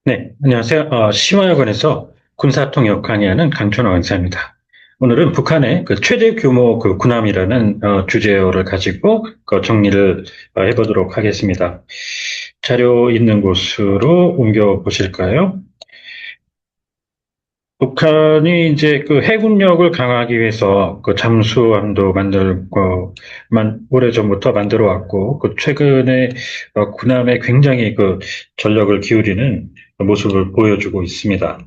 네, 안녕하세요. 심화여관에서 군사통역 강의하는 강춘호 강사입니다. 오늘은 북한의 그 최대 규모 그 군함이라는 주제어를 가지고 그 정리를 해보도록 하겠습니다. 자료 있는 곳으로 옮겨 보실까요? 북한이 이제 그 해군력을 강화하기 위해서 그 잠수함도 만들고, 오래전부터 만들어 왔고, 그 최근에 군함에 굉장히 그 전력을 기울이는 모습을 보여주고 있습니다.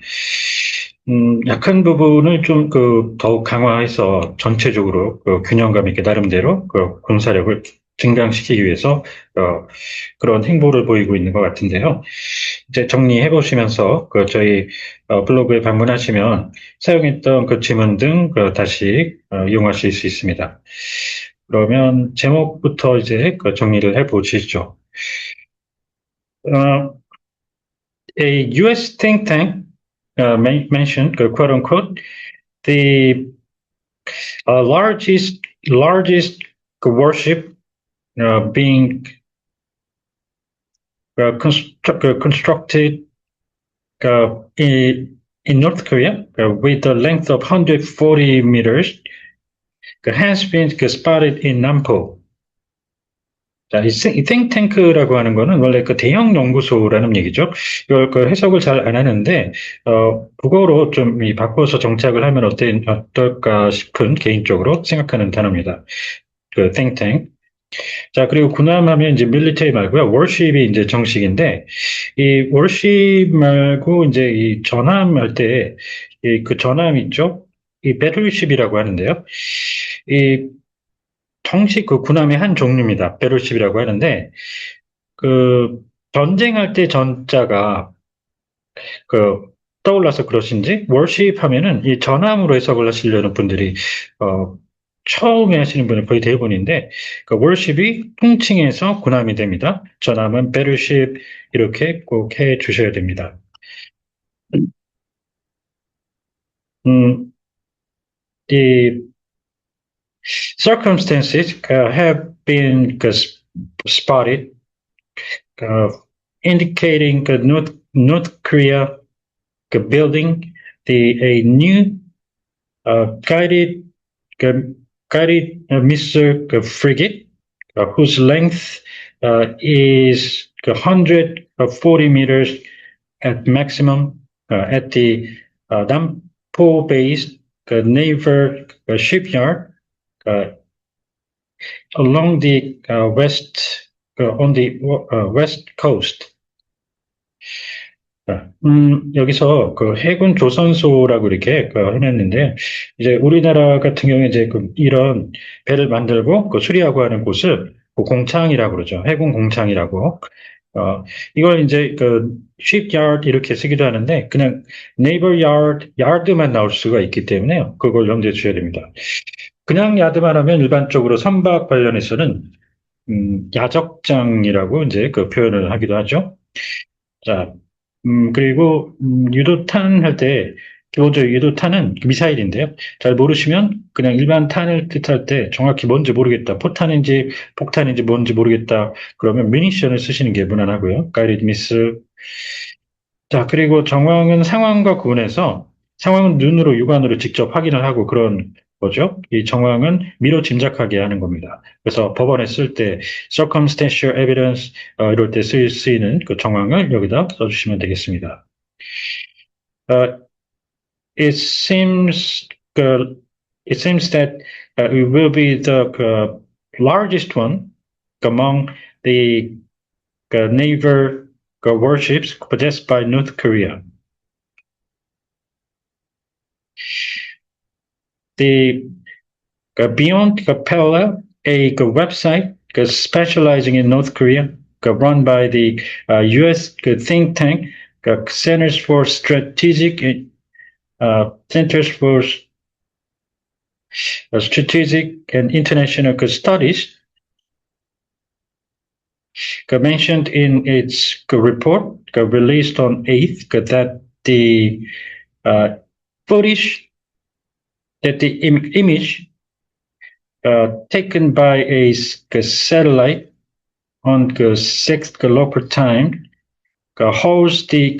약한 부분을 좀 그 더욱 강화해서 전체적으로 그 균형감 있게 나름대로 그 군사력을 증강시키기 위해서 그런 행보를 보이고 있는 것 같은데요. 이제 정리해 보시면서 그 저희 블로그에 방문하시면 사용했던 그 지문 등 다시 이용하실 수 있습니다. 그러면 제목부터 이제 그 정리를 해 보시죠. 어, a U.S. think tank mentioned, quote unquote, the largest warship being constructed in North Korea with a length of 140 meters has been spotted in Nampo. 자, 이 탱크라고 하는 거는 원래 그 대형 연구소라는 얘기죠. 이걸 그 해석을 잘 안 하는데, 국어로 좀 바꿔서 정착을 하면 어떨까 싶은 개인적으로 생각하는 단어입니다. 그 탱탱. 자, 그리고 군함하면 이제 밀리터리 말고요. 월십이 이제 정식인데, 이 월십 말고 이제 이 전함 할 때, 이 그 전함 있죠? 이 배틀십이라고 하는데요. 이 정식 그 군함의 한 종류입니다. 배틀십이라고 하는데, 그 전쟁할 때 전자가 그 떠올라서 그러신지 월십 하면은 이 전함으로 해석을 하시려는 분들이 어 처음에 하시는 분이 거의 대부분인데 그 월십이 통칭해서 군함이 됩니다. 전함은 배틀십 이렇게 꼭 해 주셔야 됩니다. 음, the circumstances have been spotted uh, indicating North Korea building a new guided guided missile frigate whose length is 140 meters at maximum at the Nampo based naval shipyard uh, along the west coast. 여기서 그 해군 조선소라고 이렇게 해놨는데, 이제 우리나라 같은 경우에 이제 이런 배를 만들고 수리하고 하는 곳을 그 공창이라고 그러죠. 해군 공창이라고. 이걸 이제 shipyard 이렇게 쓰기도 하는데, 그냥 naval yard만 나올 수가 있기 때문에 그걸 염두에 주셔야 됩니다. 그냥 야드만 하면 일반적으로 선박 관련해서는, 야적장이라고 이제 그 표현을 하기도 하죠. 자, 그리고, 유도탄 할 때, 기본적으로 유도탄은 미사일인데요. 잘 모르시면 그냥 일반 탄을 뜻할 때 정확히 뭔지 모르겠다. 포탄인지 폭탄인지 뭔지 모르겠다. 그러면 미니션을 쓰시는 게 무난하고요. 가이드 미스. 자, 그리고 정황은 상황과 구분해서 상황은 눈으로 육안으로 직접 확인을 하고 그런 거죠. 이 정황은 미로 짐작하게 하는 겁니다. 그래서 법원에 쓸 때 circumstantial evidence 이럴 때 쓰이는 그 정황을 여기다 써주시면 되겠습니다. Uh, it seems uh, it seems that it will be the largest one among the naval warships possessed by North Korea. The Beyond Parallel, a website specializing in North Korea, run by the U.S. think tank Centers for Strategic and International Studies, mentioned in its report released on 8th that the footage, that the image taken by a satellite on 6th local time holds the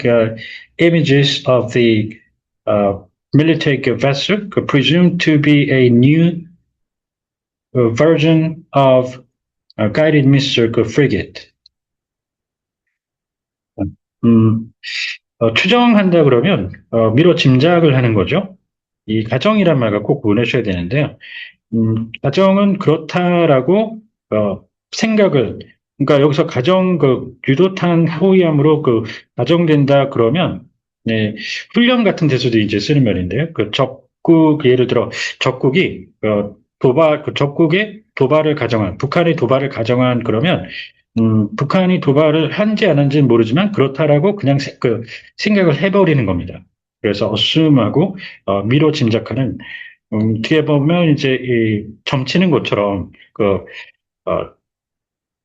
images of the military vessel presumed to be a new version of guided missile frigate. 추정한다 그러면 미뤄 짐작을 하는 거죠. 이 가정이란 말과 꼭 구분하셔야 되는데요. 가정은 그렇다라고 생각을, 그러니까 여기서 가정 유도탄 호위함으로 가정된다 그러면 네, 훈련 같은 데서도 이제 쓰는 말인데요. 적국, 예를 들어 적국이 적국의 도발을 가정한, 북한의 도발을 가정한 그러면 북한이 도발을 한지 안 한지는 모르지만 그렇다라고 그냥 생각을 해버리는 겁니다. 그래서 assume하고 미뤄 짐작하는 뒤에 보면 이제 이 점치는 것처럼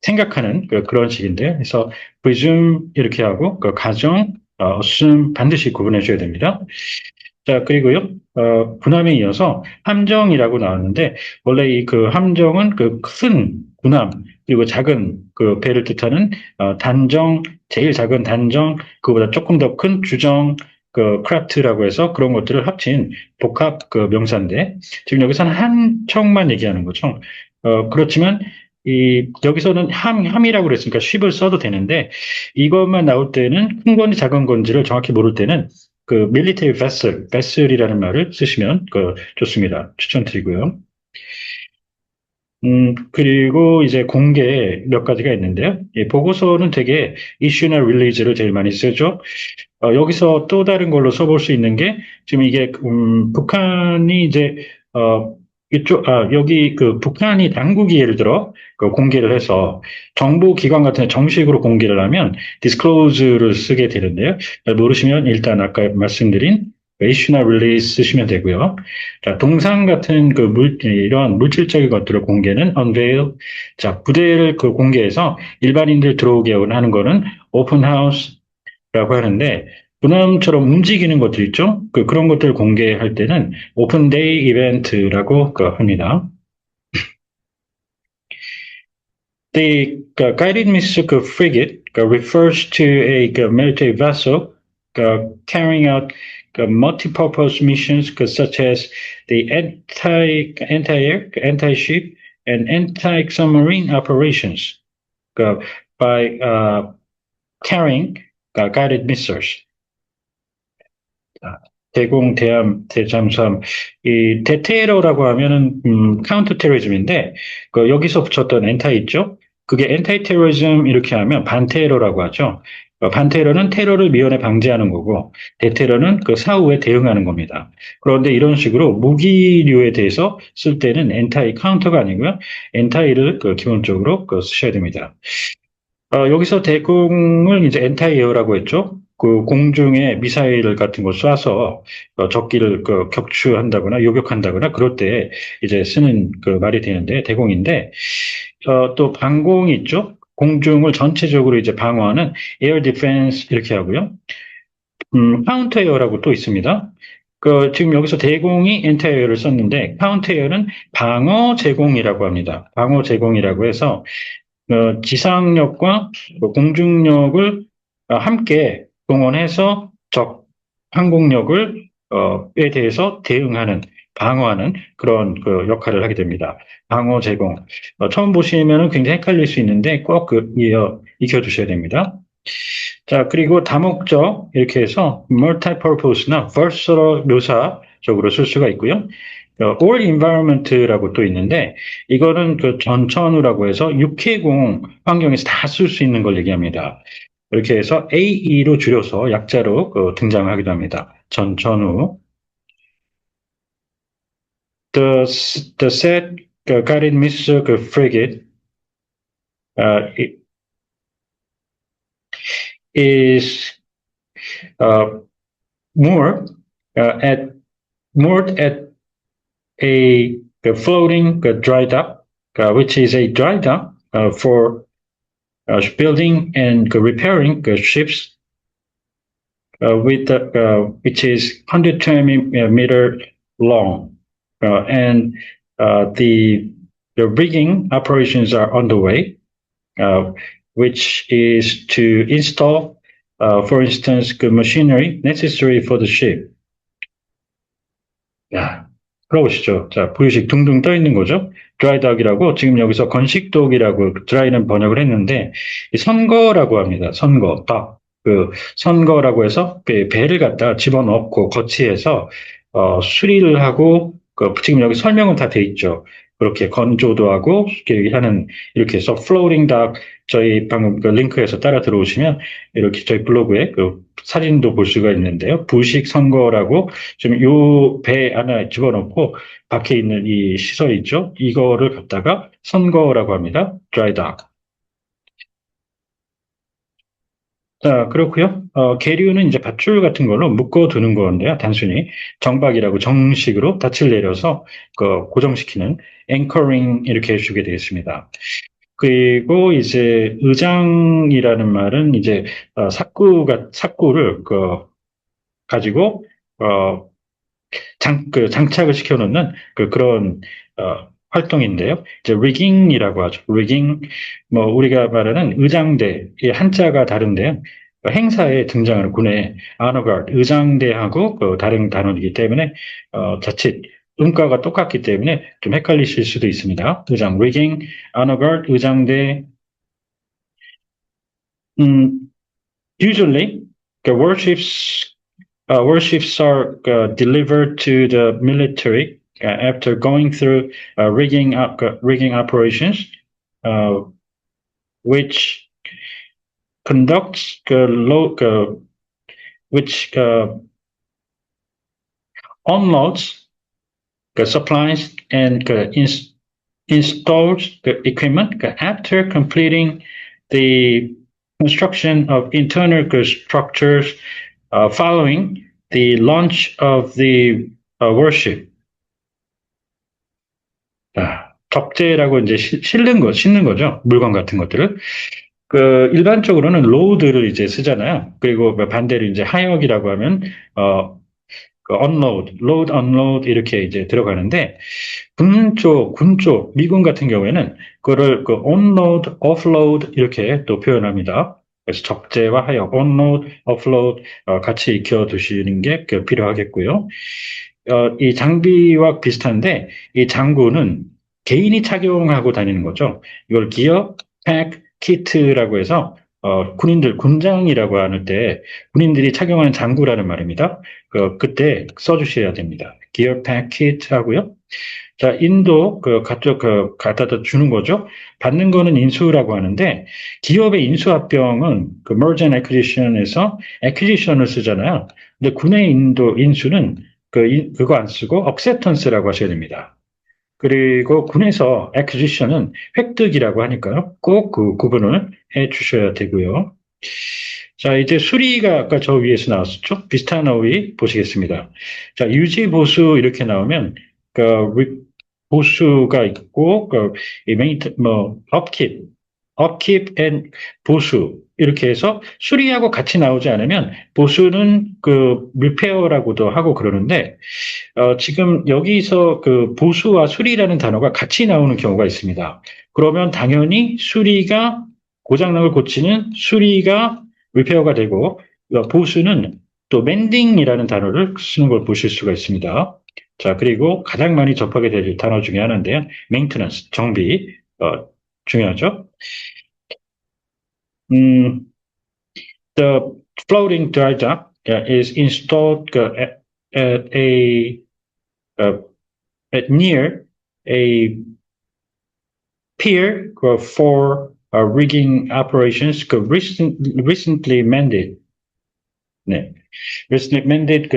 생각하는 그런 식인데요. 그래서 presume 이렇게 하고 가정, assume 반드시 구분해 줘야 됩니다. 자, 그리고요, 군함에 이어서 함정이라고 나왔는데, 원래 이 함정은 큰 군함, 그리고 작은 배를 뜻하는, 단정, 제일 작은 단정, 그보다 조금 더 큰 주정, 크래프트라고 해서 그런 것들을 합친 복합 명사인데, 지금 여기서는 한 척만 얘기하는 거죠. 그렇지만, 여기서는 함이라고 그랬으니까 쉽을 써도 되는데, 이것만 나올 때는 큰 건지 작은 건지를 정확히 모를 때는 military vessel이라는 말을 쓰시면 좋습니다. 추천드리고요. 그리고 이제 공개 몇 가지가 있는데요. 보고서는 되게 issue나 release를 제일 많이 쓰죠. 여기서 또 다른 걸로 써볼 수 있는 게 지금 이게 북한이 이제 여기 북한이 당국이 예를 들어 공개를 해서 정보기관 같은 데 정식으로 공개를 하면 disclose를 쓰게 되는데요. 모르시면 일단 아까 말씀드린 issue나 release 쓰시면 되고요. 자, 동상 같은 이런 물질적인 것들을 공개는 unveil. 자, 부대를 공개해서 일반인들 들어오게 하는 거는 open house라고 하는데, 군함처럼 움직이는 것들 있죠? 그런 것들 공개할 때는 오픈 데이 이벤트라고 합니다. The guided missile frigate refers to a military vessel carrying out multi-purpose missions such as the anti-air, anti-ship, and anti-submarine operations by carrying guided missiles. 대공, 대함, 대잠수함, 이 대테러라고 하면은 카운터 테러리즘인데 여기서 붙였던 엔타이 있죠? 그게 엔타이 테러리즘 이렇게 하면 반테러라고 하죠. 반테러는 테러를 미연에 방지하는 거고 대테러는 사후에 대응하는 겁니다. 그런데 이런 식으로 무기류에 대해서 쓸 때는 엔타이 카운터가 아니고요. 엔타이를 기본적으로 쓰셔야 됩니다. 여기서 대공을 이제 엔타이어라고 했죠. 공중에 미사일 같은 거 쏴서 적기를 격추한다거나 요격한다거나 그럴 때 이제 쓰는 말이 되는데 대공인데 또 방공이 있죠. 공중을 전체적으로 이제 방어하는 에어 디펜스 이렇게 하고요. 카운터 에어라고 또 있습니다. 지금 여기서 대공이 엔타이어를 썼는데 카운터 에어는 방어 제공이라고 합니다. 방어 제공이라고 해서 지상력과 공중력을 함께 동원해서 적 항공력을 에 대해서 대응하는 방어하는 그런 역할을 하게 됩니다. 방어 제공. 처음 보시면은 굉장히 헷갈릴 수 있는데 꼭 익혀두셔야 됩니다. 자, 그리고 다목적 이렇게 해서 multi-purpose나 versatile 묘사적으로 쓸 수가 있고요. all environment라고 또 있는데 이거는 전천후라고 해서 육해공 환경에서 다 쓸 수 있는 걸 얘기합니다. 이렇게 해서 AE로 줄여서 약자로 등장하기도 합니다. 전천후. The said guided missile frigate is moored at a floating dry dock, which is a dry dock for building and repairing ships, which is 120 meter long, and the rigging operations are underway, which is to install for instance, 그 machinery necessary for the ship. 야, 들어보시죠. 자, 부유식 둥둥 떠 있는 거죠. 드라이덕이라고 지금 여기서 건식독이라고 드라이는 번역을 했는데 이 선거라고 합니다. 선거, 덕. 그 선거라고 해서 배를 갖다 집어넣고 거치해서 수리를 하고 지금 여기 설명은 다 돼 있죠. 그렇게 건조도 하고 이렇게 하는 이렇게 해서 플로팅 닥 저희 방금 그 링크에서 따라 들어오시면 이렇게 저희 블로그에 그 사진도 볼 수가 있는데요. 부식 선거라고 지금 요 배 하나 집어넣고 밖에 있는 이 시설 있죠? 이거를 갖다가 선거라고 합니다. dry dock. 자, 그렇고요. 계류는 이제 밧줄 같은 걸로 묶어두는 건데요. 단순히 정박이라고 정식으로 닻을 내려서 고정시키는 anchoring 이렇게 해주게 되겠습니다. 그리고 이제 의장이라는 말은 이제 삭구를 가지고 어, 장착을 시켜놓는 그런 활동인데요. 이제 rigging이라고 하죠. rigging, 뭐 우리가 말하는 의장대, 이 한자가 다른데요. 행사에 등장하는 군의 honor guard, 의장대하고 다른 단어이기 때문에 자칫 음가가 똑같기 때문에 좀 헷갈리실 수도 있습니다. 의장, rigging, honor guard, 의장대. 음, usually the warships are delivered to the military after going through rigging operations, uh, which conducts which unloads supplies and installs the equipment after completing the construction of internal structures following the launch of the warship. 적재라고 이제 싣는 거죠. 물건 같은 것들을. 일반적으로는 로드를 이제 쓰잖아요. 그리고 반대로 이제 하역이라고 하면, unload, load, unload 이렇게 이제 들어가는데, 군 쪽, 미군 같은 경우에는 그거를 onload, offload 이렇게 또 표현합니다. 그래서 적재와 하역, onload, offload 같이 익혀 두시는 게 필요하겠고요. 이 장비와 비슷한데 이 장구는 개인이 착용하고 다니는 거죠. 이걸 기어, 팩, 키트라고 해서 군장이라고 하는 때 군인들이 착용하는 장구라는 말입니다. 그때 써주셔야 됩니다. 기어, 팩, 키트 하고요. 자, 인도 갖다 주는 거죠. 받는 거는 인수라고 하는데 기업의 인수합병은 merge and acquisition에서 acquisition을 쓰잖아요. 근데 군의 인수는 그거 안 쓰고 acceptance라고 하셔야 됩니다. 그리고 군에서 acquisition은 획득이라고 하니까요. 꼭 그 구분을 해 주셔야 되고요. 자, 이제 수리가 아까 저 위에서 나왔었죠? 비슷한 어휘 보시겠습니다. 자, 유지, 보수 이렇게 나오면 보수가 있고 upkeep and 보수 이렇게 해서 수리하고 같이 나오지 않으면 보수는 repair라고도 하고 그러는데 지금 여기서 보수와 수리라는 단어가 같이 나오는 경우가 있습니다. 그러면 당연히 수리가 고장난 걸 고치는 수리가 리페어가 되고 보수는 또 멘딩이라는 단어를 쓰는 걸 보실 수가 있습니다. 자, 그리고 가장 많이 접하게 될 단어 중에 하나인데요. maintenance, 정비 중요하죠. The floating dry dock is installed at near a pier for rigging operations recently mended. 네, recently mended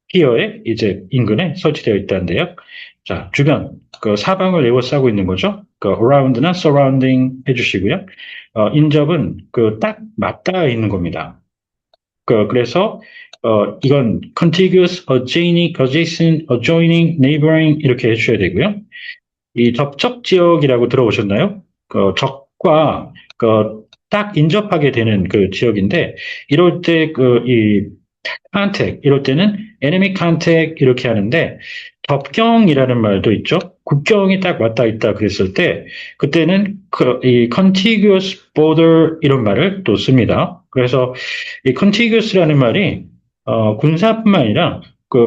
피어에 이제 인근에 설치되어 있다는데요. 자, 주변 사방을 에워싸고 있는 거죠. around나 surrounding 해주시고요. 인접은 딱 맞닿아 있는 겁니다. 그래서 이건 contiguous, adjacent, adjoining, neighboring 이렇게 해주셔야 되고요. 이 접촉 지역이라고 들어보셨나요? 적과 딱 인접하게 되는 지역인데 이럴 때 이 contact 이럴 때는 enemy contact 이렇게 하는데 접경이라는 말도 있죠. 국경이 딱 맞닿아 있다 그랬을 때, 그때는 이 contiguous border 이런 말을 또 씁니다. 그래서 이 contiguous라는 말이, 군사뿐만 아니라,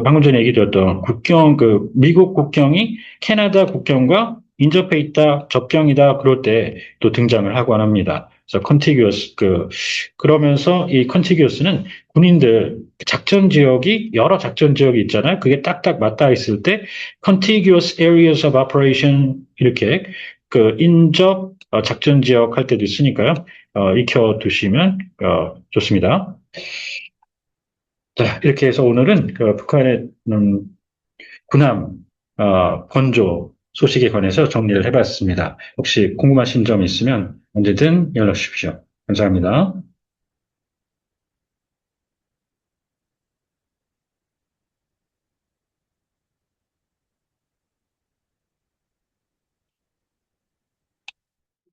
방금 전에 얘기 드렸던 국경, 미국 국경이 캐나다 국경과 인접해 있다, 접경이다, 그럴 때 또 등장을 하곤 합니다. 그래서 contiguous, 그러면서 이 contiguous는 군인들, 작전 지역이, 여러 작전 지역이 있잖아요. 그게 딱딱 맞닿아 있을 때, contiguous areas of operation, 이렇게, 인접, 작전 지역 할 때도 있으니까요. 익혀 두시면, 좋습니다. 자, 이렇게 해서 오늘은 북한의, 군함, 건조 소식에 관해서 정리를 해봤습니다. 혹시 궁금하신 점 있으면 언제든 연락 주십시오. 감사합니다.